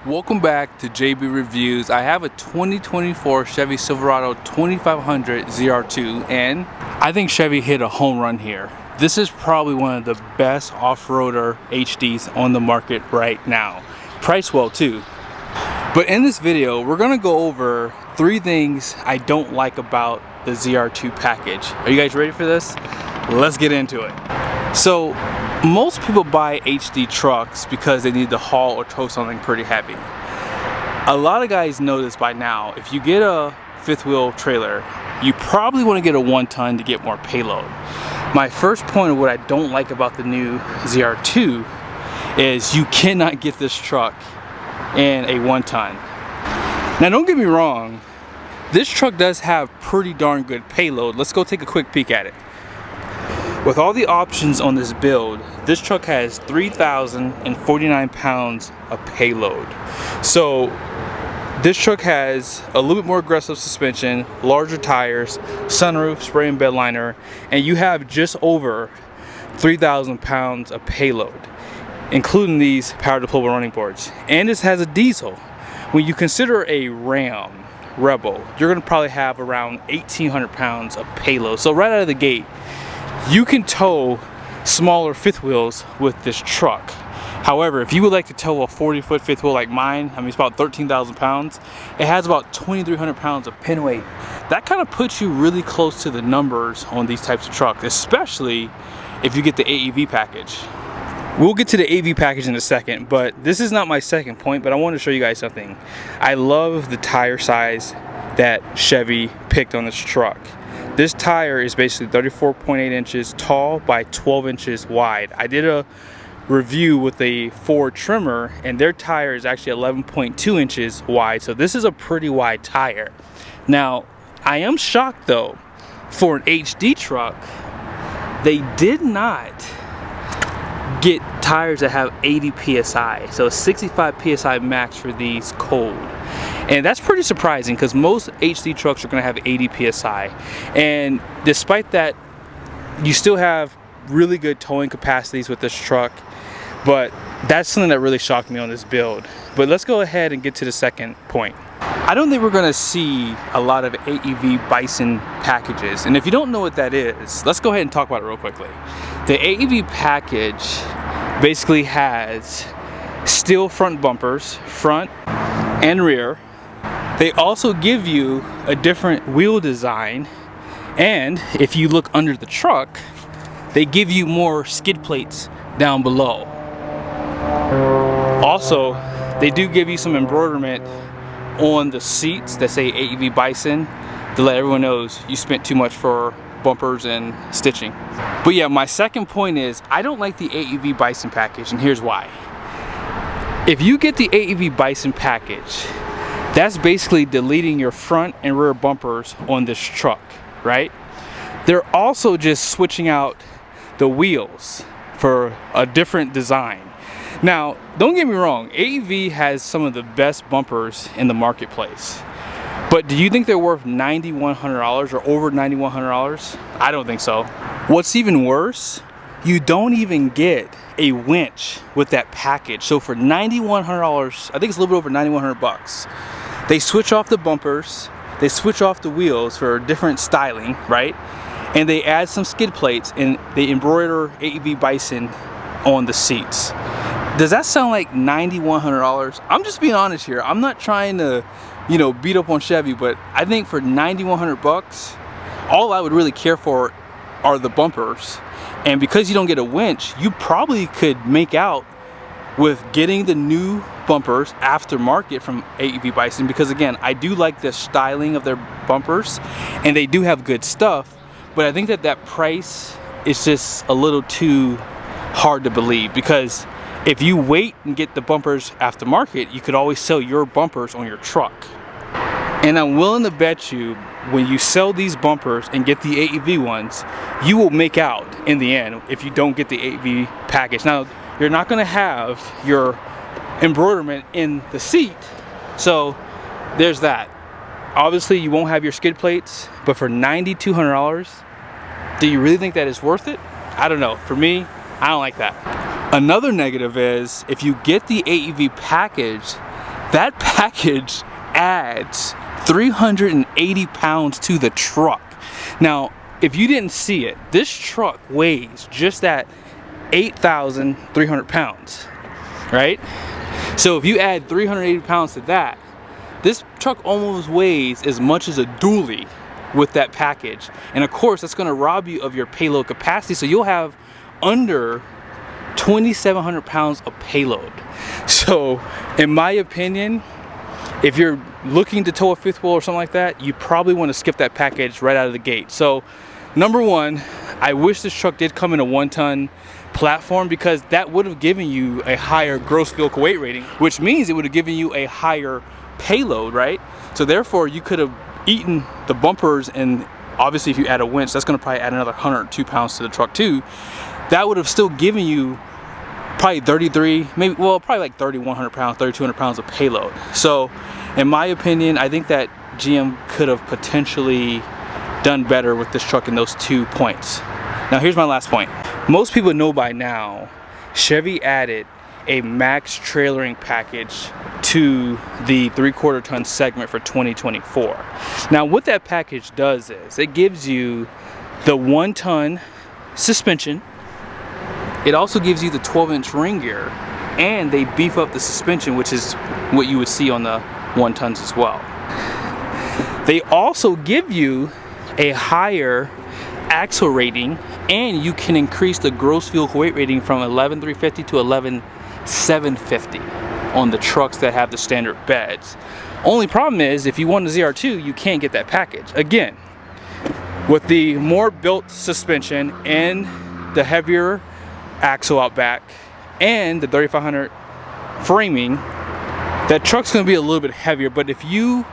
Welcome back to JB Reviews. I have a 2024 Chevy Silverado 2500 ZR2 and I think Chevy hit a home run here. This is probably one of the best off-roader HDs on the market right now. Priced well too. But in this video, we're gonna go over 3 things I don't like about the ZR2 package. Are you guys ready for this? Let's get into it. So, most people buy HD trucks because they need to haul or tow something pretty heavy. A lot of guys know this by now. If you get a 5th wheel trailer, you probably want to get a 1-ton to get more payload. My first point of what I don't like about the new ZR2 is you cannot get this truck in a 1-ton. Now don't get me wrong, this truck does have pretty darn good payload. Let's go take a quick peek at it. With all the options on this build, this truck has 3,049 pounds of payload. So this truck has a little bit more aggressive suspension, larger tires, sunroof, spray and bed liner, and you have just over 3,000 pounds of payload, including these power deployable running boards. And this has a diesel. When you consider a Ram Rebel, you're gonna probably have around 1,800 pounds of payload. So right out of the gate, you can tow smaller 5th wheels with this truck. However, if you would like to tow a 40-foot 5th wheel like mine, I mean it's about 13,000 pounds, it has about 2,300 pounds of pin weight. That kind of puts you really close to the numbers on these types of trucks, especially if you get the AEV package. We'll get to the AEV package in a second, but this is not my second point, but I want to show you guys something. I love the tire size that Chevy picked on this truck. This tire is basically 34.8 inches tall by 12 inches wide. I did a review with a Ford trimmer and their tire is actually 11.2 inches wide, so this is a pretty wide tire. Now, I am shocked though, for an HD truck, they did not get tires that have 80 PSI, so 65 PSI max for these cold. And that's pretty surprising because most HD trucks are going to have 80 PSI. And despite that, you still have really good towing capacities with this truck. But that's something that really shocked me on this build. But let's go ahead and get to the second point. I don't think we're going to see a lot of AEV Bison packages. And if you don't know what that is, let's go ahead and talk about it real quickly. The AEV package basically has steel front bumpers, front and rear. They also give you a different wheel design, and if you look under the truck, they give you more skid plates down below. Also, they do give you some embroiderment on the seats that say AEV Bison to let everyone know you spent too much for bumpers and stitching. But yeah, my second point is I don't like the AEV Bison package, and here's why. If you get the AEV Bison package, that's basically deleting your front and rear bumpers on this truck, right? They're also just switching out the wheels for a different design. Now, don't get me wrong, AEV has some of the best bumpers in the marketplace. But do you think they're worth $9,100 or over $9,100? I don't think so. What's even worse, you don't even get a winch with that package. So for $9,100, I think it's a little bit over 9,100 bucks. They switch off the bumpers, they switch off the wheels for different styling, right? And they add some skid plates and they embroider AEV Bison on the seats. Does that sound like $9,100? I'm just being honest here. I'm not trying to, beat up on Chevy, but I think for 9,100 bucks, all I would really care for are the bumpers. And because you don't get a winch, you probably could make out with getting the new bumpers aftermarket from AEV Bison, because again, I do like the styling of their bumpers and they do have good stuff, but I think that price is just a little too hard to believe, because if you wait and get the bumpers aftermarket, you could always sell your bumpers on your truck. And I'm willing to bet you when you sell these bumpers and get the AEV ones, you will make out in the end if you don't get the AEV package. Now, you're not going to have your embroiderment in the seat, so there's that. Obviously, you won't have your skid plates, but for $9,200, do you really think that is worth it? I don't know. For me, I don't like that. Another negative is if you get the AEV package, That package adds 380 pounds to the truck. Now, if you didn't see it, this truck weighs just at 8,300 pounds, right? So if you add 380 pounds to that, this truck almost weighs as much as a dually with that package. And of course, that's gonna rob you of your payload capacity, so you'll have under 2,700 pounds of payload. So in my opinion, if you're looking to tow a fifth wheel or something like that, you probably want to skip that package right out of the gate. So number one, I wish this truck did come in a 1-ton platform, because that would have given you a higher gross vehicle weight rating, which means it would have given you a higher payload, right? So therefore you could have eaten the bumpers, and obviously if you add a winch, that's going to probably add another 102 pounds to the truck too. That would have still given you probably 33, maybe, well, probably like 3,100 pounds, 3,200 pounds of payload. So in my opinion, I think that GM could have potentially done better with this truck in those 2 points. Now here's my last point. Most people know by now, Chevy added a max trailering package to the 3/4 ton segment for 2024. Now what that package does is it gives you the 1-ton suspension. It also gives you the 12-inch ring gear, and they beef up the suspension, which is what you would see on the 1-tons as well. They also give you a higher axle rating, and you can increase the gross vehicle weight rating from 11,350 to 11,750 on the trucks that have the standard beds. Only problem is, if you want a ZR2, you can't get that package. Again, with the more built suspension and the heavier axle out back and the 3,500 framing, that truck's going to be a little bit heavier. But if you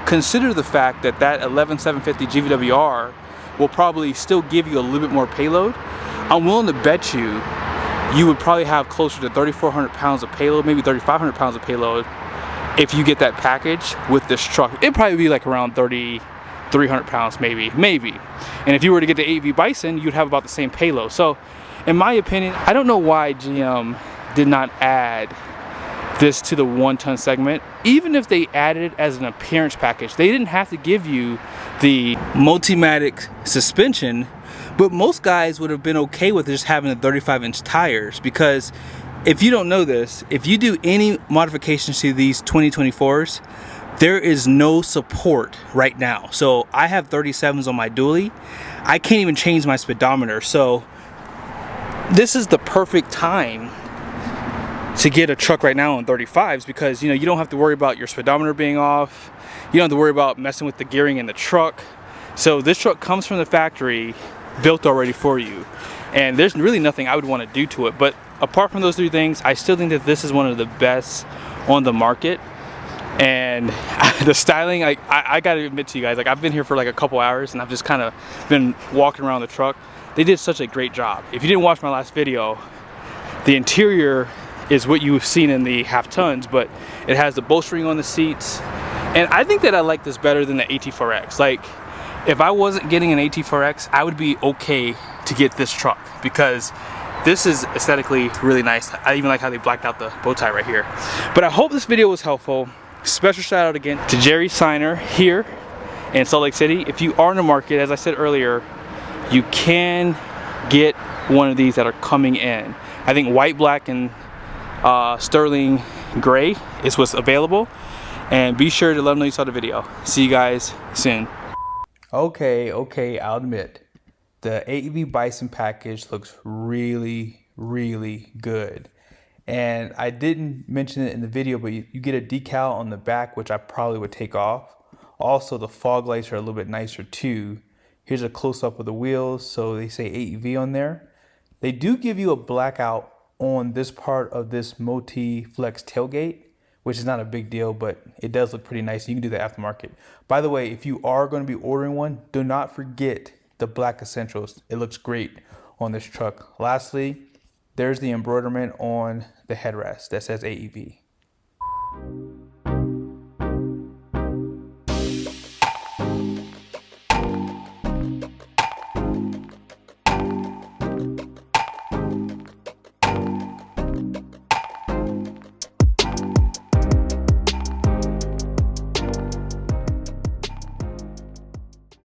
consider the fact that that 11,750 GVWR will probably still give you a little bit more payload, I'm willing to bet you would probably have closer to 3,400 pounds of payload, maybe 3,500 pounds of payload if you get that package with this truck. It'd probably be like around 3,300 pounds, maybe. And if you were to get the AV Bison, you'd have about the same payload. So in my opinion, I don't know why GM did not add this to the 1-ton segment. Even if they added it as an appearance package, they didn't have to give you the Multimatic suspension, but most guys would have been okay with just having the 35-inch tires, because if you don't know this, if you do any modifications to these 2024s, there is no support right now. So I have 37s on my dually. I can't even change my speedometer. So this is the perfect time to get a truck right now on 35s, because you don't have to worry about your speedometer being off. You don't have to worry about messing with the gearing in the truck. So this truck comes from the factory built already for you, and there's really nothing I would want to do to it. But apart from those 3 things, I still think that this is one of the best on the market. And the styling, I gotta admit to you guys, I've been here for like a couple hours and I've just kind of been walking around the truck. They did such a great job. If you didn't watch my last video, the interior is what you've seen in the 1/2 tons, but it has the bowstring on the seats. And I think that I like this better than the AT4X. Like, if I wasn't getting an AT4X, I would be okay to get this truck, because this is aesthetically really nice. I even like how they blacked out the bow tie right here. But I hope this video was helpful. Special shout out again to Jerry Seiner here in Salt Lake City. If you are in the market, as I said earlier, you can get one of these that are coming in. I think white, black, and sterling gray is what's available. And be sure to let them know you saw the video. See you guys soon. Okay, I'll admit, the AEV Bison package looks really good. And I didn't mention it in the video, but you get a decal on the back, which I probably would take off. Also, the fog lights are a little bit nicer too. Here's a close-up of the wheels, so they say AEV on there. They do give you a blackout on this part of this multi-flex tailgate, which is not a big deal, but it does look pretty nice. You can do the aftermarket. By the way, if you are going to be ordering one, do not forget the black essentials. It looks great on this truck. Lastly, there's the embroiderment on the headrest that says AEV.